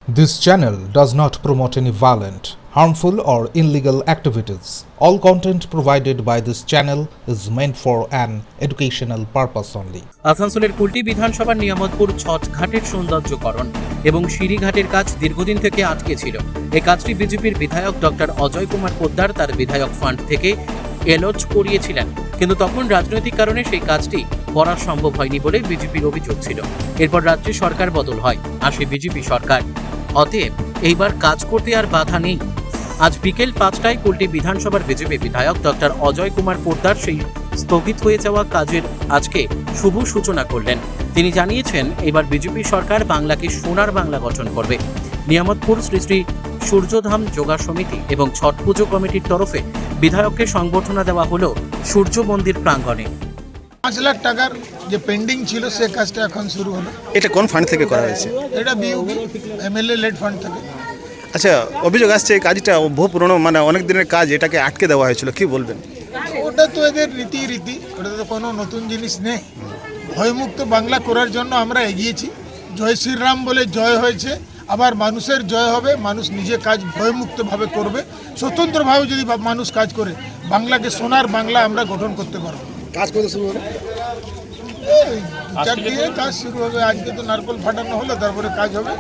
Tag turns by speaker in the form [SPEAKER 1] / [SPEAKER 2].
[SPEAKER 1] This channel does not promote any violent, harmful, or illegal activities. All content provided by this channel is meant for an educational purpose only.
[SPEAKER 2] আসানসোলের কুলটি বিধানসভার নিয়ামতপুর ছট ঘাটের সৌন্দর্যকরণ এবং সিঁড়িঘাটের কাজ দীর্ঘদিন থেকে আটকে ছিল। এই কাজটি বিজেপির বিধায়ক ডক্টর অজয় কুমার পোদ্দার তার বিধায়ক ফান্ড থেকে এলট করিয়েছিলেন, কিন্তু তখন রাজনৈতিক কারণে সেই কাজটি করা সম্ভব হয়নি বলে বিজেপির অভিযোগ ছিল। এরপর রাজ্যে সরকার বদল হয়, আসে বিজেপি সরকার। অতএব এইবার কাজ করতে আর বাধা নেই। আজ বিকেল 5টায় কুলটি বিধানসভার বিজেপি বিধায়ক ডক্টর অজয় কুমার পোদ্দার সেই স্থগিত হয়ে যাওয়া কাজের আজকে শুভ সূচনা করলেন। তিনি জানিয়েছেন, এবার বিজেপি সরকার বাংলাকে সোনার বাংলা গঠন করবে। নিয়ামতপুর শ্রী শ্রী সূর্যধাম যোগা সমিতি এবং ছট পুজো কমিটির তরফে বিধায়ককে সংবর্ধনা দেওয়া হলো সূর্য মন্দির প্রাঙ্গণে।
[SPEAKER 3] 5 লাখ টাকার যে পেন্ডিং ছিল সে কাজটা এখন শুরু হলো।
[SPEAKER 4] এটা কোন ফান্ড থেকে করা হয়েছে?
[SPEAKER 3] এটা বিউবি এমএলএ লেড ফান্ড থেকে।
[SPEAKER 4] আচ্ছা, অভিযোগ আসছে এই কাজটা বহু পুরনো, মানে অনেক দিনের কাজ, এটাকে আটকে দেওয়া হয়েছিল, কি বলবেন?
[SPEAKER 3] ওটা তো এদের রীতি, ওটা তো কোনো নতুন জিনিস নেই। ভয়মুক্ত বাংলা করার জন্য আমরা এগিয়েছি। জয় শ্রীরাম বলে জয় হয়েছে, আবার মানুষের জয় হবে। মানুষ নিজে কাজ ভয়মুক্তভাবে করবে, স্বতন্ত্রভাবে যদি মানুষ কাজ করে বাংলাকে সোনার বাংলা আমরা গঠন করতে পারবো।
[SPEAKER 4] কাজ করতে শুরু হবে,
[SPEAKER 3] চার দিয়ে কাজ শুরু হবে। আজকে তো নারকল ফাটানো হলো, তারপরে কাজ হবে।